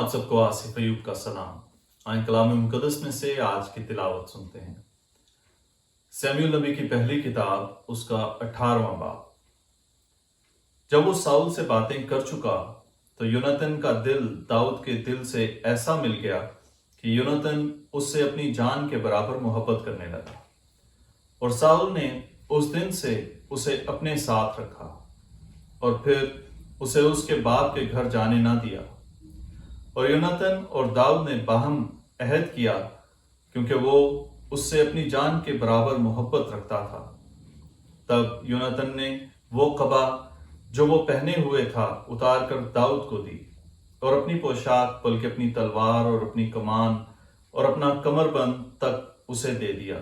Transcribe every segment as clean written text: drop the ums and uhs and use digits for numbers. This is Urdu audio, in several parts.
آپ سب کو آصف ایوب کا سلام۔ آئیں کلام مقدس میں سے آج کی تلاوت سنتے ہیں۔ سمیعیل نبی کی پہلی کتاب، اس کا 18واں باب۔ جب وہ ساؤل سے باتیں کر چکا تو یوناتن کا دل داؤد کے دل سے ایسا مل گیا کہ یوناتن اس سے اپنی جان کے برابر محبت کرنے لگا، اور ساؤل نے اس دن سے اسے اپنے ساتھ رکھا اور پھر اسے اس کے باپ کے گھر جانے نہ دیا۔ اور یوناتن اور داؤد نے باہم عہد کیا، کیونکہ وہ اس سے اپنی جان کے برابر محبت رکھتا تھا۔ تب یوناتن نے وہ قبا جو وہ پہنے ہوئے تھا اتار کر داؤد کو دی، اور اپنی پوشاک بلکہ اپنی تلوار اور اپنی کمان اور اپنا کمر بند تک اسے دے دیا۔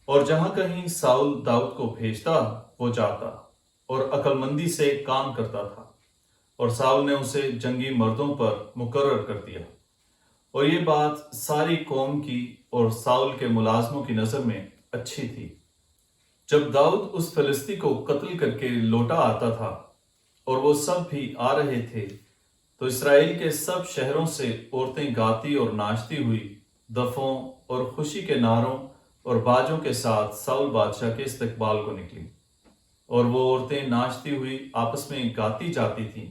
اور جہاں کہیں ساؤل داؤد کو بھیجتا وہ جاتا اور عقل مندی سے کام کرتا تھا، اور ساؤل نے اسے جنگی مردوں پر مقرر کر دیا۔ اور یہ بات ساری قوم کی اور ساؤل کے ملازموں کی نظر میں اچھی تھی۔ جب داؤد اس فلسطی کو قتل کر کے لوٹا آتا تھا اور وہ سب بھی آ رہے تھے، تو اسرائیل کے سب شہروں سے عورتیں گاتی اور ناچتی ہوئی دفوں اور خوشی کے نعروں اور باجوں کے ساتھ ساؤل بادشاہ کے استقبال کو نکلی۔ اور وہ عورتیں ناچتی ہوئی آپس میں گاتی جاتی تھیں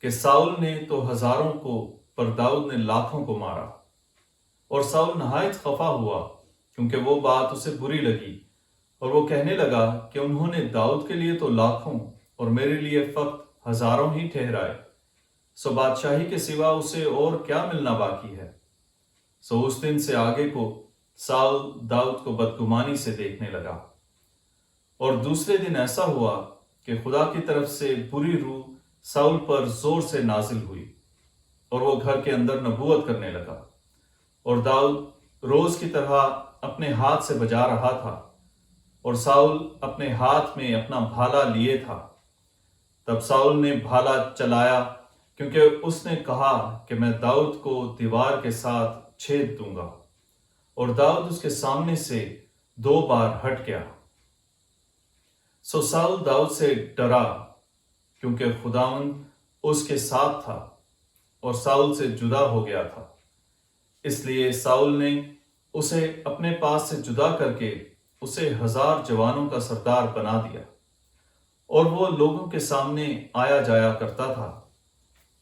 کہ ساؤل نے تو ہزاروں کو پر داؤد نے لاکھوں کو مارا۔ اور ساؤل نہایت خفا ہوا، کیونکہ وہ بات اسے بری لگی، اور وہ کہنے لگا کہ انہوں نے داؤد کے لیے تو لاکھوں اور میرے لیے فقط ہزاروں ہی ٹھہرائے، سو بادشاہی کے سوا اسے اور کیا ملنا باقی ہے۔ سو اس دن سے آگے کو ساؤل داؤد کو بدگمانی سے دیکھنے لگا۔ اور دوسرے دن ایسا ہوا کہ خدا کی طرف سے بری روح ساؤل پر زور سے نازل ہوئی، اور وہ گھر کے اندر نبوت کرنے لگا۔ اور داؤد روز کی طرح اپنے ہاتھ سے بجا رہا تھا، اور ساؤل اپنے ہاتھ میں اپنا بھالا لیے تھا۔ تب ساؤل نے بھالا چلایا، کیونکہ اس نے کہا کہ میں داؤد کو دیوار کے ساتھ چھید دوں گا، اور داؤد اس کے سامنے سے 2 بار ہٹ گیا۔ سو ساؤل داؤد سے ڈرا، کیونکہ خداوند اس کے ساتھ تھا، اور ساؤل سے جدا ہو گیا تھا۔ اس لیے ساؤل نے اسے اپنے پاس سے جدا کر کے اسے 1000 جوانوں کا سردار بنا دیا، اور وہ لوگوں کے سامنے آیا جایا کرتا تھا۔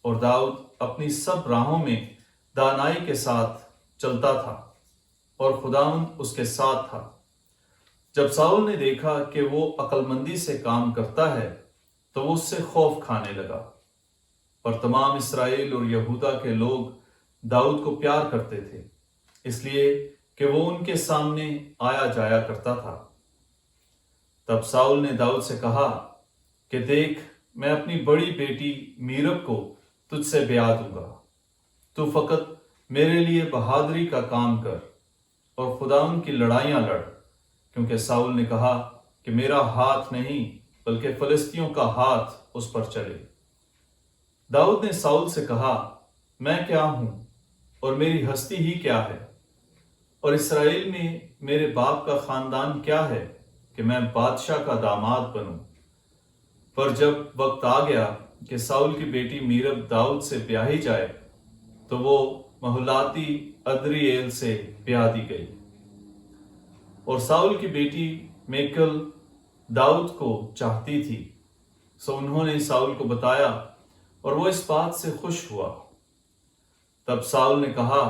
اور داؤد اپنی سب راہوں میں دانائی کے ساتھ چلتا تھا، اور خداوند اس کے ساتھ تھا۔ جب ساؤل نے دیکھا کہ وہ عقل مندی سے کام کرتا ہے تو وہ اس سے خوف کھانے لگا۔ پر تمام اسرائیل اور یہودا کے لوگ داؤد کو پیار کرتے تھے، اس لیے کہ وہ ان کے سامنے آیا جایا کرتا تھا۔ تب ساؤل نے داؤد سے کہا کہ دیکھ، میں اپنی بڑی بیٹی میرب کو تجھ سے بیاہ دوں گا، تو فقط میرے لیے بہادری کا کام کر اور خداوند کی لڑائیاں لڑ، کیونکہ ساؤل نے کہا کہ میرا ہاتھ نہیں بلکہ فلسطینیوں کا ہاتھ اس پر چلے۔ داؤد نے ساؤل سے کہا، میں کیا ہوں اور میری ہستی ہی کیا ہے، اور اسرائیل میں میرے باپ کا خاندان کیا ہے کہ میں بادشاہ کا داماد بنوں؟ پر جب وقت آ گیا کہ ساؤل کی بیٹی میرب داؤد سے بیاہی جائے تو وہ مہولاتی ادریئیل سے بیاہ دی گئی۔ اور ساؤل کی بیٹی میکل داؤد کو چاہتی تھی، سو انہوں نے ساؤل کو بتایا، اور وہ اس بات سے خوش ہوا۔ تب ساؤل نے کہا،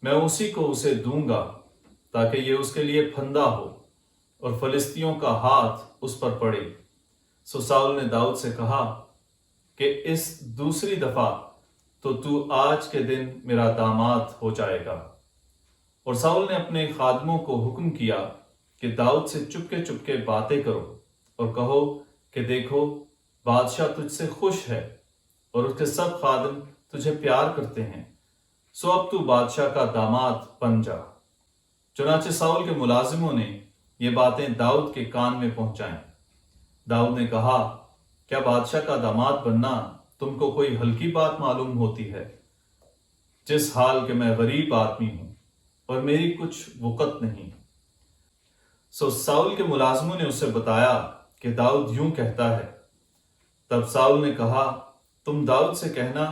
میں اسی کو اسے دوں گا تاکہ یہ اس کے لیے پھندا ہو اور فلسطینیوں کا ہاتھ اس پر پڑے۔ سو ساؤل نے داؤد سے کہا کہ اس دوسری دفعہ تو آج کے دن میرا داماد ہو جائے گا۔ اور ساؤل نے اپنے خادموں کو حکم کیا کہ داؤد سے چپکے باتیں کرو اور کہو کہ دیکھو، بادشاہ تجھ سے خوش ہے اور اس کے سب خادم تجھے پیار کرتے ہیں، سو اب تو بادشاہ کا داماد بن جا۔ چنانچہ ساؤل کے ملازموں نے یہ باتیں داؤد کے کان میں پہنچائیں۔ داؤد نے کہا، کیا بادشاہ کا داماد بننا تم کو کوئی ہلکی بات معلوم ہوتی ہے، جس حال کہ میں غریب آدمی ہوں اور میری کچھ وقت نہیں۔ سو ساؤل کے ملازموں نے اسے بتایا کہ داؤد یوں کہتا ہے۔ تب ساؤل نے کہا، تم داؤد سے کہنا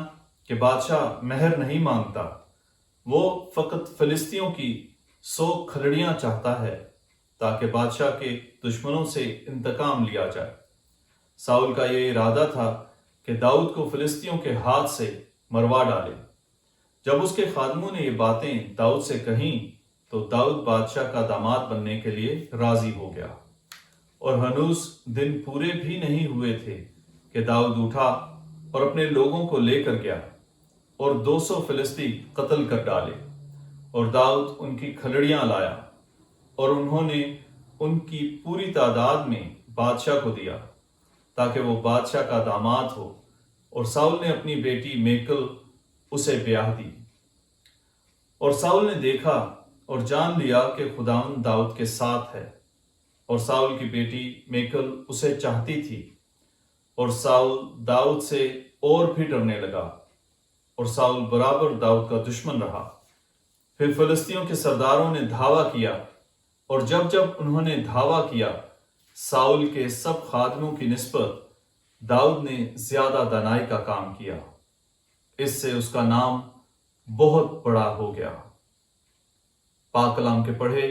کہ بادشاہ مہر نہیں مانگتا، وہ فقط فلسطینیوں کی 100 کھلڑیاں چاہتا ہے تاکہ بادشاہ کے دشمنوں سے انتقام لیا جائے۔ ساؤل کا یہ ارادہ تھا کہ داؤد کو فلسطینیوں کے ہاتھ سے مروا ڈالے۔ جب اس کے خادموں نے یہ باتیں داؤد سے کہیں تو داؤد بادشاہ کا داماد بننے کے لیے راضی ہو گیا۔ اور ہنوز دن پورے بھی نہیں ہوئے تھے کہ داؤد اٹھا اور اپنے لوگوں کو لے کر گیا اور 200 فلسطی قتل کر ڈالے، اور داؤد ان کی کھلڑیاں لایا اور انہوں نے ان کی پوری تعداد میں بادشاہ کو دیا تاکہ وہ بادشاہ کا داماد ہو، اور ساؤل نے اپنی بیٹی میکل اسے بیاہ دی۔ اور ساؤل نے دیکھا اور جان لیا کہ خداوند داؤد کے ساتھ ہے، اور ساؤل کی بیٹی میکل اسے چاہتی تھی، اور ساؤل داؤد سے اور بھی ڈرنے لگا، اور ساؤل برابر داؤد کا دشمن رہا۔ پھر فلسطینیوں کے سرداروں نے دھاوا کیا، اور جب انہوں نے دھاوا کیا، ساؤل کے سب خادموں کی نسبت داؤد نے زیادہ دانائی کا کام کیا، اس سے اس کا نام بہت بڑا ہو گیا۔ پاک کلام کے پڑھے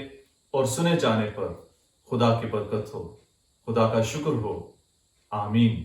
اور سنے جانے پر خدا کی برکت ہو، خدا کا شکر ہو، آمین۔